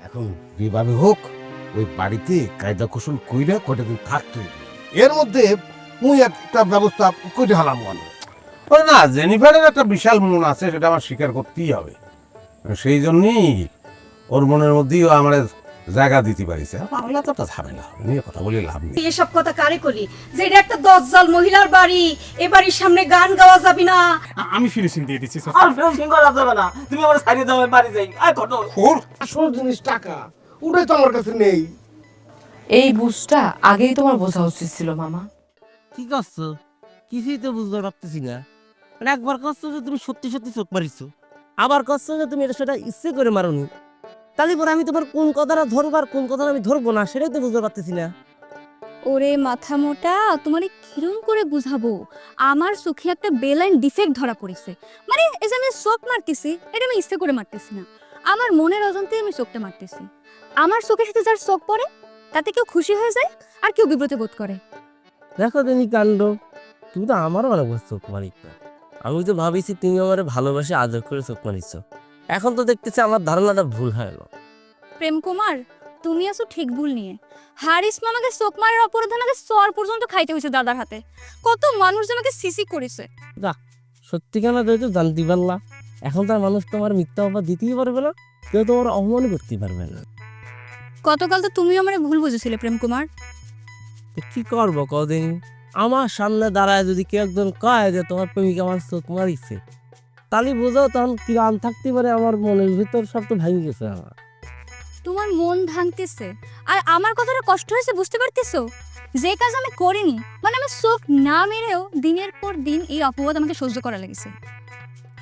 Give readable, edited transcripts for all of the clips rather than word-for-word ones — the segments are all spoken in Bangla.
এখন যেভাবে হোক ওই বাড়িতে কায়দা কৌশল কইরা কয়টা দিন থাকতে হইবে। এর মধ্যে মুই একটা ব্যবস্থা করে হালাম মনে না। জেনিফারের একটা বিশাল মন আছে, সেটা আমার স্বীকার করতেই হবে। সেই জন্যই ওর মনের মধ্যেই ও আমার জায়গা দিতে পারিছে। বাংলা তো একটা ঝামেলা হবে, নিয়ে কথা বলে লাভ নেই। এসব কথা কারে করি যে এটা একটা দজ্জাল মহিলার বাড়ি, এ বাড়ির সামনে গান গাওয়া যাবে না। আমি ফিনিশিং দিয়ে দিচ্ছি। আর ফিনিশিং করা যাবে না, তুমি আমার সাইডে দাও, আমি বাড়ি যাই। আয় ঘটন খোর আসল জিনিস টাকা, ওটাই তো আমার কাছে নেই। এই বুঝটা আগেই তোমার বোঝা উচিত ছিল মামা। কি করছো? কিছুই তো বুঝতে পারতেছি না। মানে একবার করছো যে তুমি সত্যি সত্যি চোখ মারিছো, আবার করছো যে তুমি এটা সেটা ইচ্ছে করে মারোনি। তাহলে পরে আমি তোমার কোন কথাটা ধরবো আর কোন কথাটা আমি ধরবো না, সেটাই তো বুঝতে পারতেছি না। ওরে মাথা মোটা, তোমারে কিরম করে বুঝাবো? আমার চোখে একটা বেলাইন ডিফেক্ট ধরা পড়েছে। মানে এই যে আমি চোখ মারতেছি, এটা আমি ইচ্ছে করে মারতেছি না, আমার মনের অজান্তে আমি চোখটা মারতেছি। আমার চোখের সাথে যার চোখ পড়ে তাতে কেউ খুশি হয়ে যায় আর কেউ বিব্রত বোধ করে। দেখো তুমি কাণ্ড, তুমি তো আমারও অনেক চোখ মারিত। আমি তো ভাবিছি তুমি আমার ভালোবাসে আদর করে চোখ মারিছ, এখন তো দেখতেছি আমার ধারণাটা ভুল হয়ে গেল। প্রেম কুমার, তুমি আসো ঠিক ভুল নিয়ে। হারিস মামাকে চোখ মারার অপরাধে আমাকে সর পর্যন্ত খাইতে হয়েছে দাদার হাতে। কত মানুষ যে আমাকে সিসি করেছে। সত্যি কেন তুই তো জানতে পারলা, এখন তার মানুষ তোমার মিথ্যা অপবাদ দিতেই পারবে না, কেউ তোমার অপমান করতে পারবে না। গতকাল তো তুমিও আমার ভুল বুঝেছিলে প্রেম কুমার। তো কি করবো কদিন, আমার সামনে দাঁড়ায় যদি কেউ একজন কয় যে তোমার প্রেমিকা আমার চোখ মারিছে, তাহলে বোঝাও তখন কি রান থাকতে পারে আমার মনের ভিতর, সব তো ভেঙে গেছে আমার। তোমার মন ভাঙতেছে আর আমার কথাটা কষ্ট হয়েছে, বুঝতে পারতেছো? যে কাজ আমি করিনি, মানে আমি চোখ না মেরেও দিনের পর দিন এই অপবাদ আমাকে সহ্য করা লেগেছে।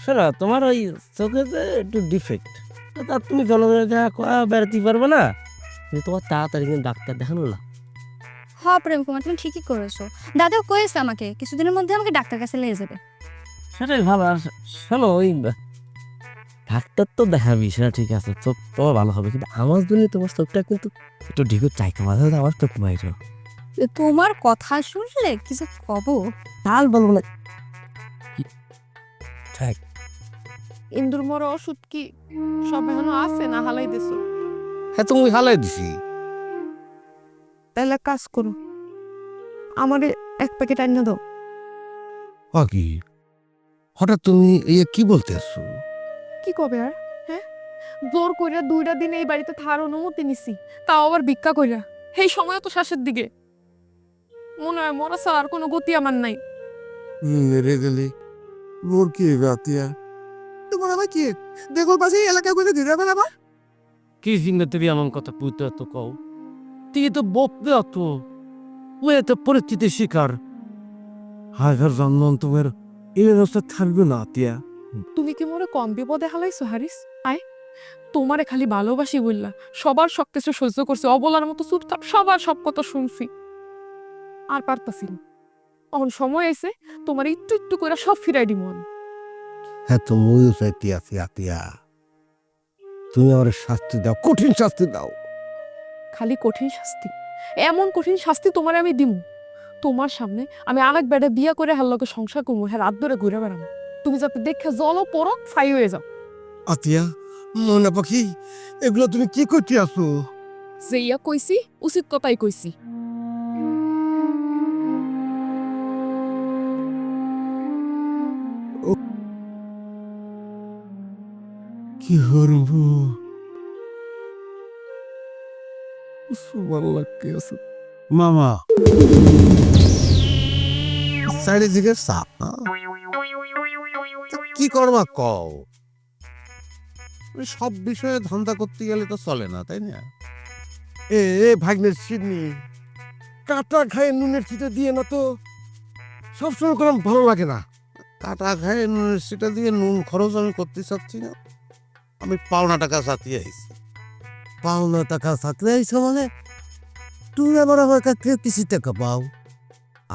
শোনো, তোমার ওই চোখে যে একটু ডিফেক্ট, তা তুমি জনগণের দেখা বেড়াতে পারবে না, কিন্তু তোমার তাড়াতাড়ি কিন্তু ডাক্তার দেখানো না। হ্যাঁ প্রেম কুমার, তুমি ঠিকই করেছো। দাদাও কয়েছে আমাকে কিছুদিনের মধ্যে আমাকে ডাক্তার কাছে নিয়ে যাবে। সেটাই ভালো। আর শোনো, ওই ডাক্তার তো দেখাবি, সেটা ঠিক আছে, চোখ তোমার ভালো হবে, কিন্তু আমার জন্য তোমার চোখটা কিন্তু একটু ঢিকুর চাইতে মাঝে মাঝে আমার চোখ মাইরো। তোমার কথা শুনলে কিছু কব? তাল বলবো না। ঠিক ইন্দুর মরা ওষুধ কি সব এখনো আছে না হালাই দিছো? হ্যাঁ, তুমি হালাই দিছি। তাহলে কাজ করো, আমারে এক প্যাকেট আনিয়ে দাও। কি হঠাৎ তুমি কি বলতে আসছো? কি কবে আর, হ্যাঁ? জোর কইরা 2টা দিন এই বাড়িতে থার অনুমতি নিছি, তাও আবার ভিক্ষা কইরা। এই সময় তো শেষের দিকে, মনে হয় মরা ছাড়া আর কোনো গতি আমার নাই। মেরে গেলে মোর কি রাতিয়া তোমার আবার কি দেখো পাশে এলাকা করে দিতে হবে আবার। কি জিঙ্গা তুমি এমন কথা পুঁতে তো কও, তুই তো বপলে অত ও এত পরিস্থিতির শিকার। হাজার জন্ম তোমার এই ব্যবস্থা থাকবে না আতিয়া। তুমি কি মোরে কম বিপদে হালাইছো হারিস? আয়, তোমারে খালি ভালোবাসি বললা, সবার সব কিছু সহ্য করছি, অবলার মতো চুপচাপ সবার সব কথা শুনছি, আর পারতাছি না। এখন সময় এসে তোমার একটু একটু করে সব ফিরাই দিব আমি। হ্যাঁ, তো ময়ও চাইতে আছি আতিয়া, তুমি আমার শাস্তি দাও, কঠিন শাস্তি দাও। খালি কঠিন শাস্তি? এমন কঠিন শাস্তি তোমার আমি দিব, তোমার সামনে আমি আরেক বেড়ে বিয়া করে হার লগে সংসার করবো, হ্যাঁ রাত ধরে ঘুরে বেড়াবো, তুমি যাতে দেখে জলও পড়ো ফাই হয়ে যাও। আতিয়া, মনে পাখি, এগুলো তুমি কি করতে আসো? যে ইয়া কইছি উচিত কথাই কইছি। কি করবো? ভালো লাগতে আছে মামা, চারিদিকে সাপ না? কি করবা কও? সব বিষয়ে ধান্দা করতে গেলে তো চলে না, তাই না? ভাগ্নের সিডনি কাটা খায় নুনের ছিটা দিয়ে না তো, সবসময় কোনো ভালো লাগে না। কাটা খায় নুনের ছিটা দিয়ে নুন খরচ আমি করতে চাচ্ছি না, আমি পাওনা টাকা সাথিয়ে আইছি। পাওনা টাকা সাথে আইছো মানে তুমি আবার আমার কাছ থেকে কিছু টাকা পাও?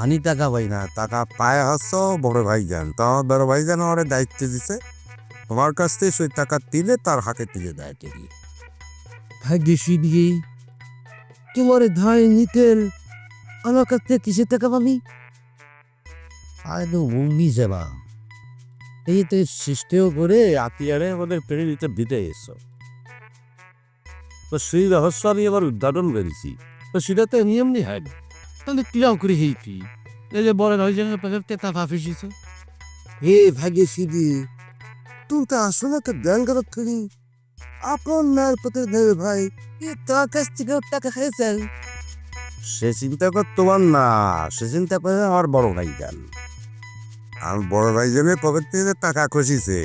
আনি টাকা পাই না, টাকা পায় হচ্ছ বড় ভাইজান। তো আমার বড় ভাইজান আমার দায়িত্ব দিছে, তোমার কাছ থেকে সেই টাকা দিলে তার হাতে তুলে দেয় ঠিকই। ভাগ্যেশী দিয়ে তোমার ধায় নিতেন, আমার কাছ থেকে কিসের টাকা পাবি? আয় তো উনি যাবা, এই তো সৃষ্টিও করে আতিয়ারে আমাদের পেরে দিতে দিতে এসো। তো সেই রহস্য আমি আবার উদ্ঘাটন করেছি। তো সেটা তো এমনি হয় না। তাহলে কিরাও করে হেইটি এই যে বলেন ওই যে তেতা ভাফিসিছে হে ভাগ্যে সিদি তুই তো আসলে তো ব্যাংকার করি আপন নার পথে দেবে ভাই তোর কাছ থেকে টাকা খাইছেন সে চিন্তা কর তোমার না, সে চিন্তা করে আমার বড় ভাই দেন। আমার বড় ভাই জন্য পকেট থেকে টাকা খসিছে,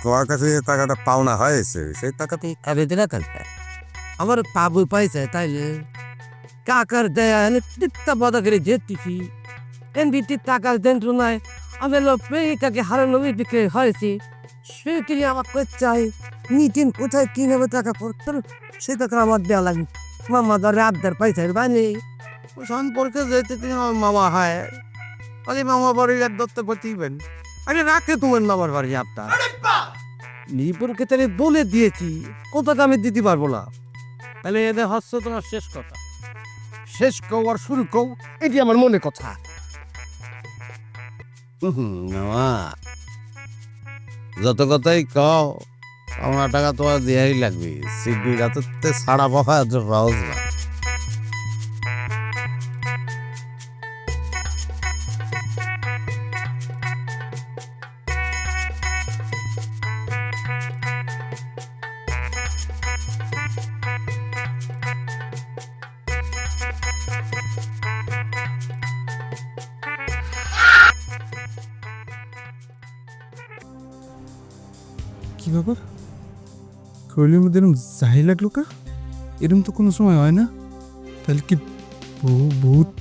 তোমার কাছে যে টাকাটা পাওনা হয়েছে সেই টাকা তুমি খাবে দিলা কালকে আমার পাবো পাইছে তাইলে কাকার দেয়া এনে টিপটা বদা করে যেতেছি এমবিটি টাকা দেন নাই আমি লোকে হারানো বিক্রি হয়েছি সে কি আমার চাই মিটিং কোথায় কিভাবে টাকা পড়তো সে টাকা আমার দেওয়া লাগবে মামা ধরে আবদার পাইছে বানি সম্পর্কে যেতে তুমি আমার মামা হয় আরে মামা বাড়ির এক দত্ত প্রতিবেন আরে রাখে তোমার মামার বাড়ি আপনার নিপুরকে তাহলে বলে দিয়েছি কোথাকে আমি দিতে পারবো না। তাহলে এদের হচ্ছে তোমার শেষ কথা, শেষ কও আর শুরু কও, এটি আমার মনে কথা। মামা যত কথাই কও আমার টাকা তোমার দেয়াই লাগবে, সিডনি রাতে ছাড়া পাওয়া এত সহজ না। কি ব্যাপার শরীরের মধ্যে এরকম যাই লাগলো কা? এরকম তো কোনো সময় হয় না। তাহলে কি ভূত?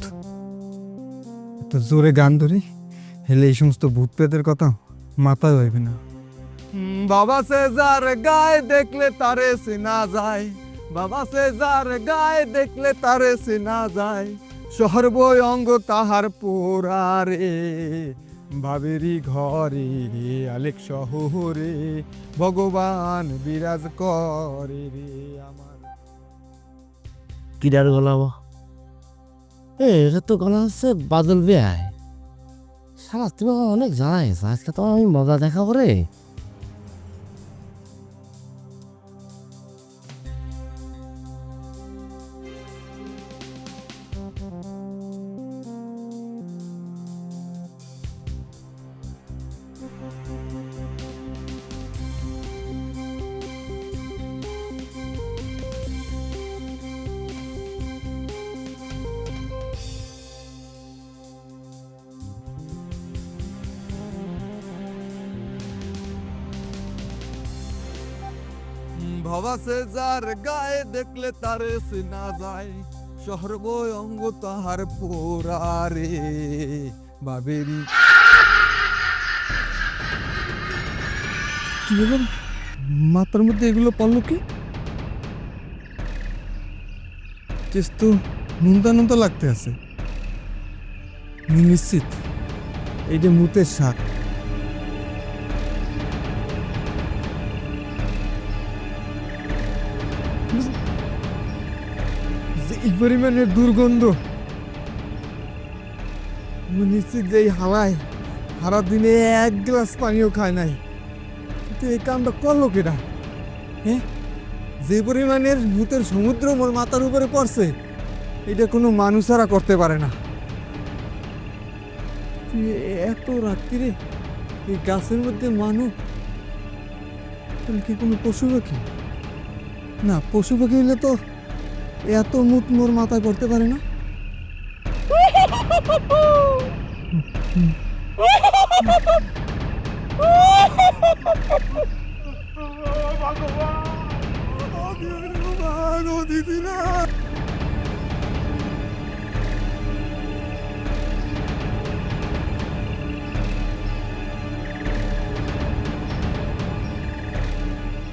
এত জোরে গান ধরি হেলে এই সমস্ত ভূত প্রেতের কথা মাথায় হইবে না। বাবা সে যার গায়ে দেখলে তারে চেনা যায়, বাবা সে যার গায়ে দেখলে তারে চেনা যায়, সর্বই অঙ্গ তাহার পোড়ারে, ভাবেরি ঘরে আলেক শহরে ভগবান বিরাজ করে রে আমার। কিরার গলা এটা তো গলা হচ্ছে বাদল বেয়ায়। সারা তুমি আমার অনেক জানাইছ, আজকে তো আমি মজা দেখা করে। ভবা সে যার গায়ে দেখলে তারে চেনা যায়, সর্বই অঙ্গ তাহার পোড়ারে বাবেরি। কি বললাম মাথার মধ্যে এগুলো পড়লো কি? কেস তো নুনতা নুনতা লাগতে আছে। আমি নিশ্চিত এইটা মুতের শাক। এই পরিমাণের দুর্গন্ধ নিশ্চিত যে এই হাওয়ায় সারা দিনে এক গ্লাস পানিও খায় নাই, কিন্তু এই কামটা করলো কেটা? হ্যাঁ, যে পরিমাণের ভূতের সমুদ্র মোর মাথার উপরে পড়ছে এটা কোনো মানুষেরা করতে পারে না। এত রাত্রিরে এই গাছের মধ্যে মানুষ, তাহলে কি কোনো পশু পাখি? না, পশু পাখি হলে তো এত মুখ মোর মাথায় করতে পারে না।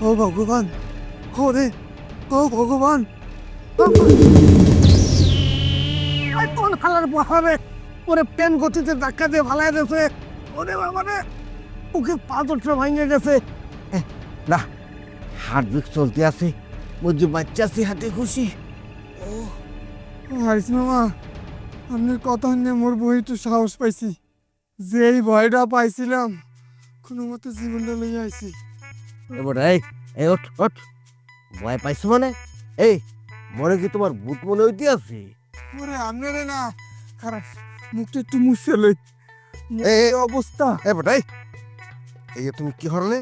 ও ভগবান, ওরে ও ভগবান, কোন খালার পাহাড়ে ওরে পেন গতিতে ধাক্কা দিয়ে ফালাই দিয়েছে। ওরে বাবারে, ওকে পাথরটা ভাঙে গেছে। না, হার্ট বিট চলতে আছে, বুঝি বাচ্চা আছে হাতে খুশি। হারিস মামা, আপনার কথা নিয়ে মোর বই একটু সাহস পাইছি। যে এই ভয়টা পাইছিলাম কোনো মতে জীবনটা লইয়া আইছি। এবার এই ওঠ ওঠ, ভয় পাইছো মানে এই মনে কি তোমার ভূত মনে হইতে আছে? ওরে আপনারে না খারাপ মুখটা একটু মুছে লই এই অবস্থা এ বেটাই, এই যে তুমি কি হরলে?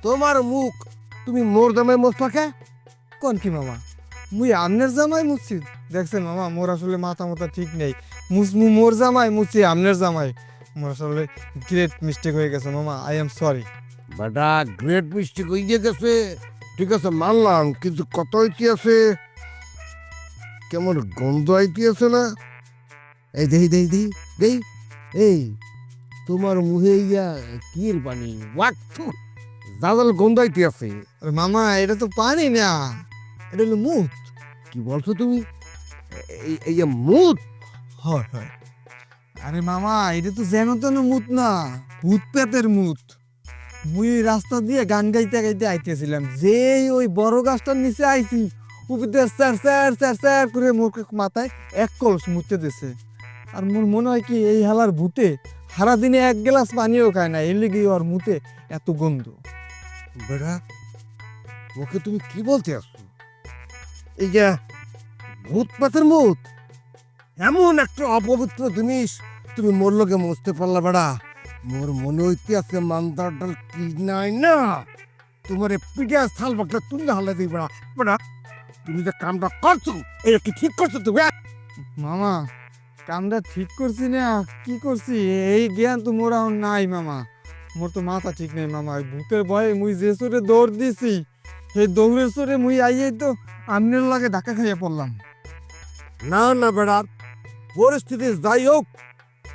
তোমার মুখ তুমি মোর দামে মশলাকে কোন কি মামা মুই আমনের জামাই মুছি দেখছেন মামা মোর আসলে মাথা মাথা ঠিক নেই মুসমু মোর জামাই মুছি আমনের জামাই মোর আসলে গ্রেট মিস্টেক হয়ে গেছে মামা আই এম সরি বেটা গ্রেট মিস্টেক হয়ে গেছে, ঠিক আছে মানলাম, কিন্তু কত হইতে আছে, কেমন গন্ধ আইতে আছে না? এই দেই দেই দেই দেই, এই তোমার মুহে ইয়া কির পানি ওয়াক জাজাল গন্ধ আইতে আছে। আরে মামা এটা তো পানি না এটা হলো মুখ কি বলছো তুমি? এই যে মুত? হয় হয় আরে মামা এটা তো যেন তেন মুত না ভূত পেতের মুত মুই এই রাস্তা দিয়ে গান গাইতে গাইতে আইতেছিলাম যেই ওই বড় গাছটার নিচে আইছি উপরে স্যার স্যার স্যার স্যার করে মোর মাথায় এক কলস মুতে দিছে আর মোর মনে হয় কি এই হালার ভূতে সারাদিনে এক গ্লাস পানিও খায় না এর লেগে ওর মুতে এত গন্ধ বেটা ওকে তুমি কি বলতে আসছো? এই যে ভূত পাতের মুত এমন একটা অপবিত্র জিনিস তুমি মোর লোকে মুছতে পারলা বেড়া? মোর মনে হইতে আছে মান্দার ডাল কি নাই না তোমার পিঠে থাল বাকলে তুমি হালে দিই বেড়া। বেড়া তুমি যে কামটা করছো এটা কি ঠিক করছো তুমি? মামা কামটা ঠিক করছি না কি করছি এই জ্ঞান তো মোর এখন নাই মামা মোর তো মাথা ঠিক নেই মামা ওই ভূতের ভয়ে মুই যে চোরে দৌড় দিছি সেই দৌড়ের চোরে মুই আইয়াই তো আমনের লাগে ধাক্কা খাইয়া পড়লাম না না বেড়া, পরিস্থিতি যাই হোক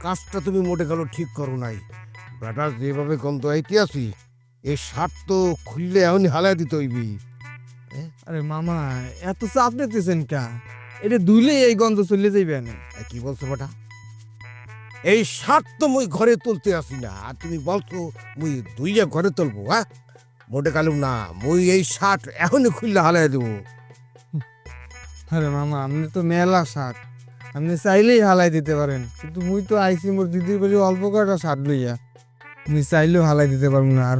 কাজটা তুমি মোটে গেল ঠিক করো নাই। বেটা যেভাবে গন্ধ আইতে আসি এই শার্ট তো খুললে এখনই হালাই দিতে হইবি। আরে মামা এত চাপ নিতেছেন কা এটা ধুলে এই গন্ধ চলে যাইবে না কি বলছো বেটা? এই শার্ট তো মুই ঘরে তুলতে আসি না, আর তুমি বলছো মুই দুইয়া ঘরে তুলবো? হ্যাঁ মোটে কালুম না, মুই এই শার্ট এখনই খুললে হালাই দেবো। আরে মামা আপনি তো মেলা শার্ট আপনি চাইলেই হালাই দিতে পারেন কিন্তু মুই তো আইসি মোর দিদির বাড়ি অল্প কয়টা শার্ট লইয়া মুই চাইলেও হালাই দিতে পারবো না আর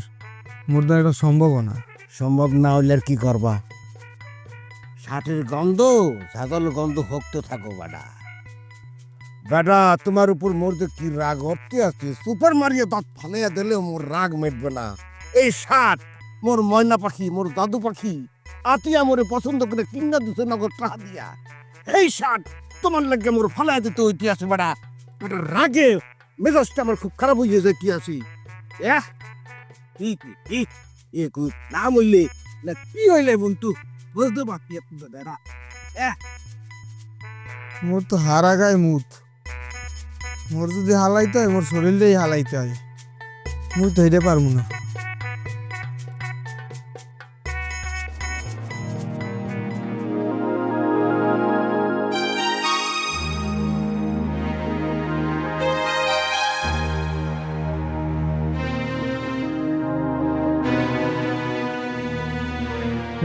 মোর দ্বারা এটা সম্ভব না সম্ভব না হইলে আর কি করবা? শার্টের গন্ধ ছাগল গন্ধ হোকতে থাকো বেটা। বেটা তোমার উপর মোর যে কি রাগ হতে আসছে, সুপার মারিয়ে দাঁত ফালাইয়া দিলেও মোর রাগ মেটবে না। এই শার্ট মোর ময়না পাখি মোর দাদু পাখি আতিয়া মোরে পছন্দ করে কিনা দিছে নগর টাকা দিয়া। এই শার্ট তোমার লাগে মোর ফালাই দিতে হইতে আছে বেটা। বেটা রাগে মেজাজটা আমার খুব খারাপ হয়ে যায় কি আছি। না মরলে না কি হইলে বন্ধু বুঝতে পারছি দাদা। মোর তো হারা গায়ে মুত মোর যদি হালাইতে হয় মোর শরীরটাই হালাইতে হয় মুই তো হেঁটে পারবো না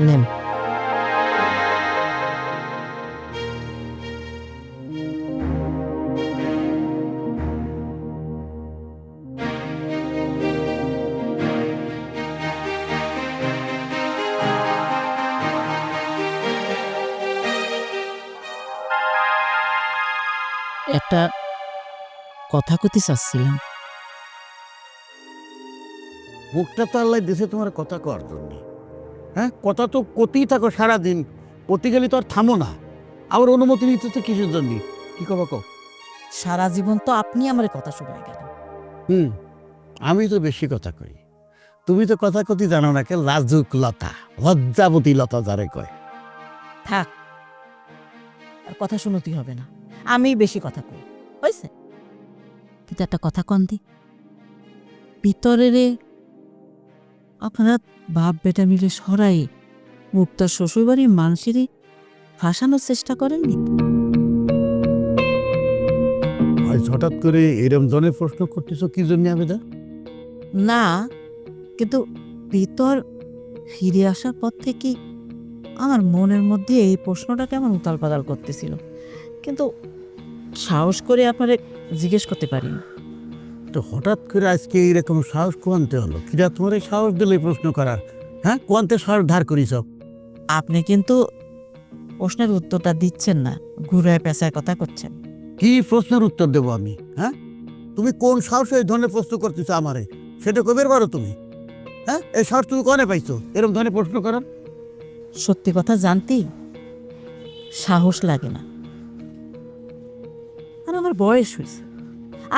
নেন একটা কথা কইতে চাচ্ছিলাম। মুখটা তো আল্লাহ দেশে তোমার কথা কর জন্য। হ্যাঁ কথা তো কতেই থাকো সারাদিন, করতে গেলে তো আর থামো না। আবার অনুমতি নিতে তো কিছুর জন্য কি কবা কো? সারা জীবন তো আপনি আমার কথা শোনায় গেলেন। আমি তো বেশি কথা কই, তুমি তো কথা কতি জানো না কে, লাজুক লতা লজ্জাবতী লতা যারে কয়। থাক আর কথা শুনতেই হবে না, আমি বেশি কথা কই হয়েছে। কিন্তু একটা কথা কন দি, ভিতরের আপনারা বাপ বেটা মিলে সরাই মুক্তার শ্বশুরবাড়ির মানুষেরই ফাঁসানোর চেষ্টা করেননি? আজ হঠাৎ করে এরম ধরনের প্রশ্ন করতেছো কি জন্য আবেদা? না, কিন্তু ভিতর ফিরে আসার পর থেকে আমার মনের মধ্যে এই প্রশ্নটা কেমন উতাল পাতাল করতেছিল, কিন্তু সাহস করে আপনারে জিজ্ঞেস করতে পারিনি। তো হঠাৎ করে আজকে এইরকম সাহস কোয়ান্তে হলো? কিরা তোমার এই সাহস দিলে প্রশ্ন করার? হ্যাঁ কোয়ান্তে সাহস ধার করিস? আপনি কিন্তু প্রশ্নের উত্তরটা দিচ্ছেন না, ঘুরে পেঁচায় কথা করছেন। কি প্রশ্নের উত্তর দেবো আমি? হ্যাঁ, তুমি কোন সাহসে এই ধরনের প্রশ্ন করতেছো আমারে, সেটা কবের পারো তুমি? হ্যাঁ, এই সাহস তুমি কনে পাইছো এরকম ধরনের প্রশ্ন করার? সত্যি কথা জানতেই সাহস লাগে না। আর আমার বয়স হয়েছে,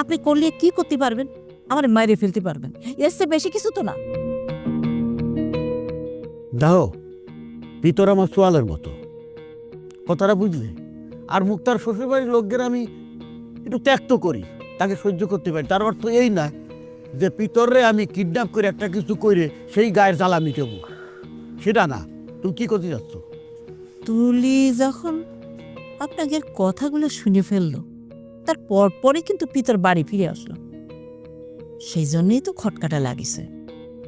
আপনি করলে কি করতে পারবেন? আমার মাইরে ফেলতে পারবেন, এর চেয়ে বেশি কিছু তো না। দাও, ভিতর আমার সোয়ালের মতো, কথাটা বুঝলে? আর মুক্তার শ্বশুরবাড়ির লোকদের আমি একটু ত্যাগ তো করি, তাকে সহ্য করতে পারি, তার অর্থ এই না যে পিতরে আমি কিডন্যাপ করে একটা কিছু করে সেই গায়ের জ্বালা মিটাবো, সেটা না। তুমি কি করতে যাচ্ছ? তুলি যখন আপনাকে কথাগুলো শুনে ফেললো, তার পরপরই কিন্তু পিতার বাড়ি ফিরে আসলো, সেই জন্যই তো খটকাটা লাগিছে।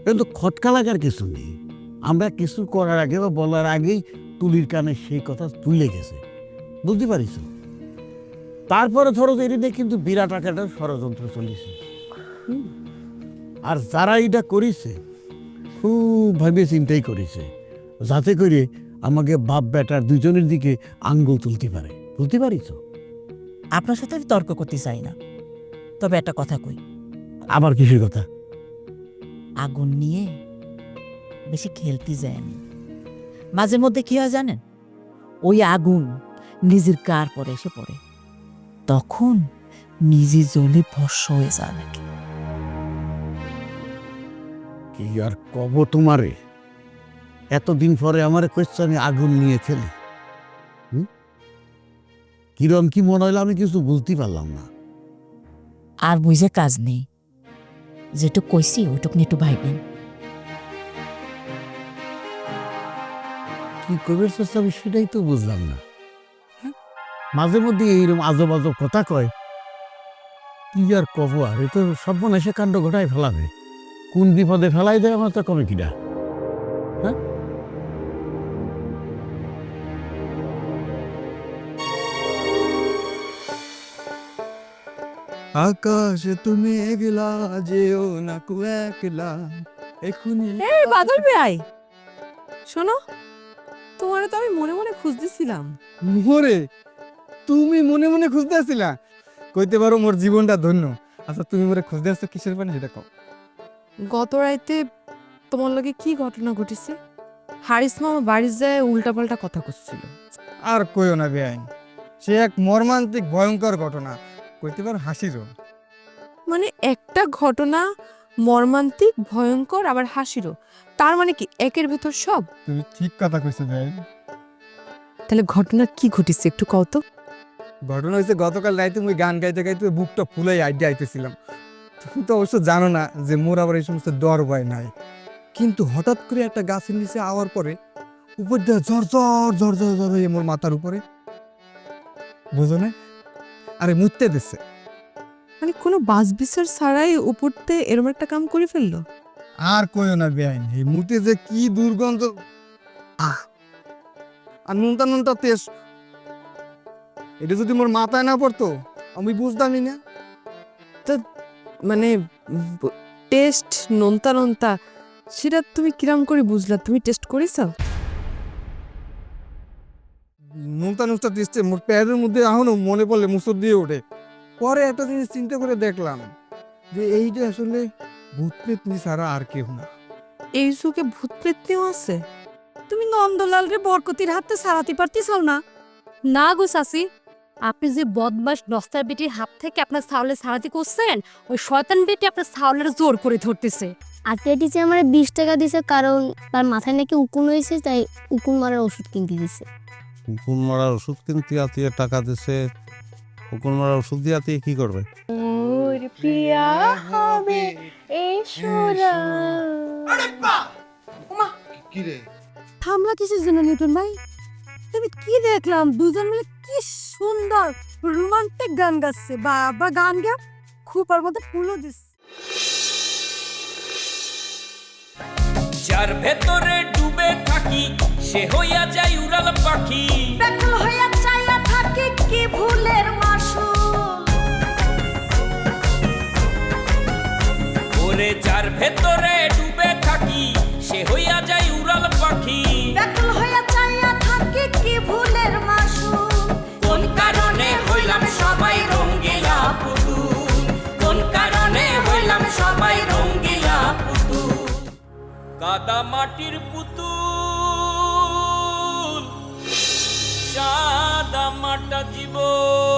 কিন্তু খটকা লাগার কিছু নেই, আমরা কিছু করার আগে বা বলার আগেই তুলির কানে সেই কথা তুলে গেছে, বুঝতে পারিস? তারপরে ধরো এটা নিয়ে কিন্তু বিরাট আকারের ষড়যন্ত্র চলেছে। আর যারা এটা করেছে খুব ভাবে চিন্তাই করেছে, যাতে করে আমাকে বাপ বেটার দুজনের দিকে আঙ্গুল তুলতে পারে, বুঝতে পারিস? আপনার সাথে আমি তর্ক করতে চাই না, তবে একটা কথা কই। আবার কিসের কথা? আগুন নিয়ে বেশি খেলতে যায়নি। মাঝে মধ্যে কি হয় জানেন, ওই আগুন নিজের কার পরে এসে পড়ে, তখন নিজে জ্বলে ভস্ম হয়ে যায় নাকি। কি আর কব তোমারে, এতদিন পরে আমার কোয়েশ্চেন আমি আগুন নিয়ে খেলি। কিরম কি মনে হইলো আমি কিছু বুঝতে পারলাম না। আর বুঝে কাজ নেই, যেটুক কইছি ওইটুক নিয়ে একটু ভাইবেন। কি করবে চেষ্টা আমি সেটাই তো বুঝলাম না। মাঝে মধ্যে এইরকম আজব আজব কথা কয়, কি আর কব, আর এ তো সর্বনাশে কাণ্ড ঘটায় ফেলাবে। কোন বিপদে ফেলাই দেয় আমার তো কমে কিনা। আকাশে তুমি এগলা যেও না কু একলা এখুনি। এই বাদল ভাই, শোনো, তোমার তো আমি মনে মনে খুঁজতেছিলাম। মোরে, তুমি মনে মনে খুঁজতে আসছিলা? কইতে পারো মোর জীবনটা ধন্য। আচ্ছা, তুমি মোরে খুঁজতে আসছো কিসের পানি সেটা কও। গত রাইতে তোমার লগে কি ঘটনা ঘটেছে? হারিস মামা বাড়ি যায় উল্টাপাল্টা কথা করছিল। আর কইও না বেআইন, সে এক মর্মান্তিক ভয়ঙ্কর ঘটনা, কইতে পারো হাসিরও। মানে একটা ঘটনা মর্মান্তিক, ভয়ঙ্কর, আবার হাসিরও, তার মানে কি একের ভেতর সব? তুমি ঠিক কথা কইছো বেআইন। তাহলে ঘটনা কি ঘটেছে একটু কও তো। ঘটনা হয়েছে গতকাল রাইতে মুই গান গাইতে গাইতে বুকটা ফুলাই আইডিয়া আইতেছিলাম। তুমি তো অবশ্য জানো না যে মোর আবার এই সমস্ত ডর ভয় নাই, কিন্তু হঠাৎ করে একটা গাছের নিচে আওয়ার পরে উপর দিয়ে ঝর ঝর ঝর ঝর ঝর হয়ে মোর মাথার উপরে, বুঝো না? আরে মুততে দিচ্ছে। মানে কোনো বাস বিচার ছাড়াই উপরতে এরকম একটা কাম করে ফেললো। আর কইও না বেআইন, এই মুতে যে কি দুর্গন্ধ, আহ, আর নুনতা নুনতা তেজ, এটা যদি মোর মাথায় না পড়তো আমি বুঝতামই না। মানে টেস্ট নোনতা নোনতা, সেটা তুমি কিরাম করে বুঝলা? তুমি টেস্ট করেছ? নুনতা নুনতা তেজতে মোর প্যারের মধ্যে এখনো মনে পড়লে মুসর দিয়ে ওঠে। পরে একটা জিনিস চিন্তা করে দেখলাম যে এইটা আসলে ভূত পেতনি ছাড়া আর কেউ না। এই যুগে ভূত প্রেতনিও আছে? তুমি নন্দলাল রে বরকতির হাতে সারাতে পারতিছাও না? না গো চাচি, আপনি যে বদমাস নস্তার বেটির হাত থেকে আপনার ছাওলে সারাতি করছেন, ওই শয়তান বেটি আপনার ছাওলের জোর করে ধরতেছে। আর টিচার আমার 20 টাকা দিছে, কারণ তার মাথায় নাকি উকুন হয়েছে, তাই উকুন মারার ওষুধ কিনতে দিছে। উকুন মারার ওষুধ কিনতে আতিয়ে টাকা দিছে, উকুন মারার ওষুধ দিয়ে আতিয়ে কি করবে? মোর প্রিয়া হবে এসোরা। থামলা কিসের জন্য নিউটন ভাই? তুমি কি দেখলাম দুজন মিলে কি সুন্দর রোমান্টিক গান গাচ্ছে, বাবা গান গা খুপার মধ্যে ফুলও দিস। যার ভেতরে ডুবে থাকি সে হইয়া যায় উড়াল পাখি, ব্যাকুল হইয়া চাইয়া থাকে কি ভুলের মাসুল। ওরে যার ভেতরে ডুবে থাকি সে হইয়া যায় উড়াল পাখি, ব্যাকুল হইয়া চাইয়া থাকে কি ভুলের মাটির পুতুল সাদা মাটা জীবন